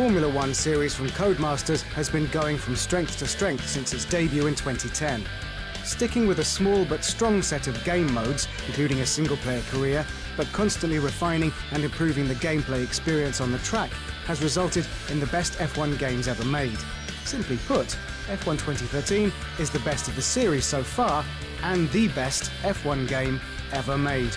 Formula One series from Codemasters has been going from strength to strength since its debut in 2010. Sticking with a small but strong set of game modes, including a single-player career, but constantly refining and improving the gameplay experience on the track, has resulted in the best F1 games ever made. Simply put, F1 2013 is the best of the series so far, and the best F1 game ever made.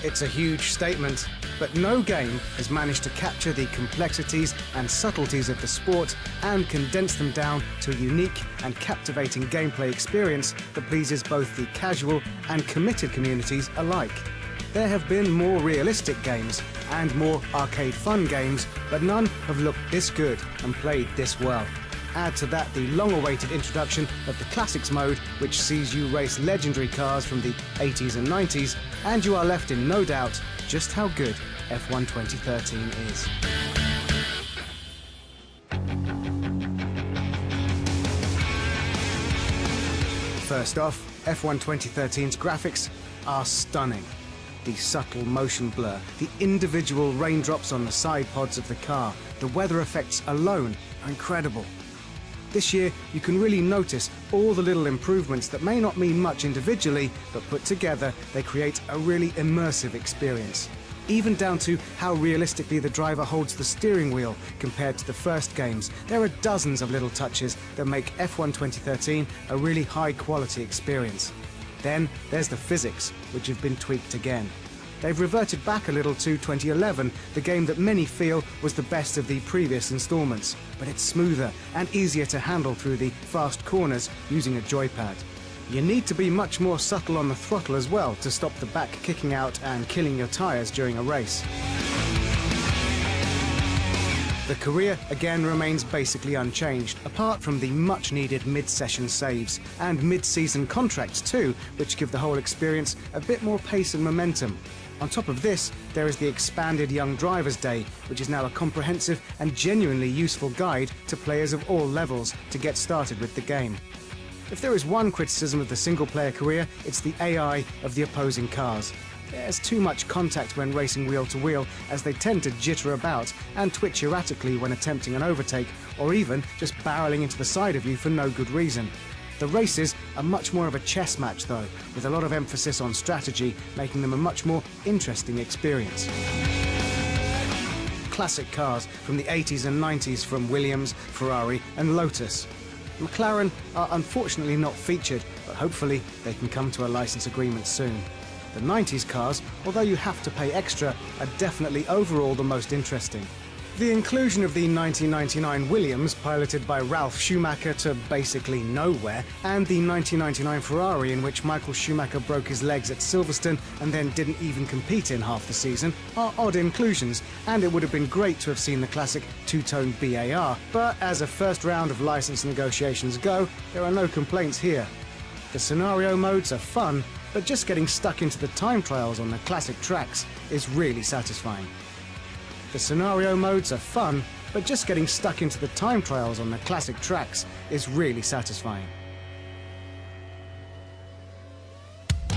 It's a huge statement, but no game has managed to capture the complexities and subtleties of the sport and condense them down to a unique and captivating gameplay experience that pleases both the casual and committed communities alike. There have been more realistic games and more arcade fun games, but none have looked this good and played this well. Add to that the long-awaited introduction of the Classics mode, which sees you race legendary cars from the 80s and 90s, and you are left in no doubt just how good F1 2013 is. First off, F1 2013's graphics are stunning. The subtle motion blur, the individual raindrops on the side pods of the car, the weather effects alone are incredible. This year, you can really notice all the little improvements that may not mean much individually, but put together, they create a really immersive experience. Even down to how realistically the driver holds the steering wheel compared to the first games. There are dozens of little touches that make F1 2013 a really high-quality experience. Then there's the physics, which have been tweaked again. They've reverted back a little to 2011, the game that many feel was the best of the previous installments, but it's smoother and easier to handle through the fast corners using a joypad. You need to be much more subtle on the throttle as well to stop the back kicking out and killing your tyres during a race. The career again remains basically unchanged, apart from the much-needed mid-session saves, and mid-season contracts too, which give the whole experience a bit more pace and momentum. On top of this, there is the expanded Young Drivers Day, which is now a comprehensive and genuinely useful guide to players of all levels to get started with the game. If there is one criticism of the single-player career, it's the AI of the opposing cars. There's too much contact when racing wheel-to-wheel, as they tend to jitter about and twitch erratically when attempting an overtake, or even just barreling into the side of you for no good reason. The races are much more of a chess match though, with a lot of emphasis on strategy, making them a much more interesting experience. Classic cars from the 80s and 90s from Williams, Ferrari and Lotus. McLaren are unfortunately not featured, but hopefully they can come to a license agreement soon. The 90s cars, although you have to pay extra, are definitely overall the most interesting. The inclusion of the 1999 Williams, piloted by Ralf Schumacher to basically nowhere, and the 1999 Ferrari, in which Michael Schumacher broke his legs at Silverstone and then didn't even compete in half the season, are odd inclusions, and it would have been great to have seen the classic two-tone BAR, but as a first round of license negotiations go, there are no complaints here. The scenario modes are fun, but just getting stuck into the time trials on the classic tracks is really satisfying. The scenario modes are fun, but just getting stuck into the time trials on the classic tracks is really satisfying.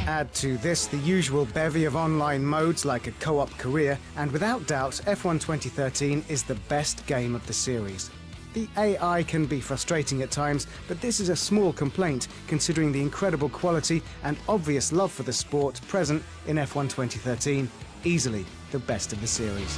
Add to this the usual bevy of online modes like a co-op career, and without doubt F1 2013 is the best game of the series. The AI can be frustrating at times, but this is a small complaint considering the incredible quality and obvious love for the sport present in F1 2013, easily the best of the series.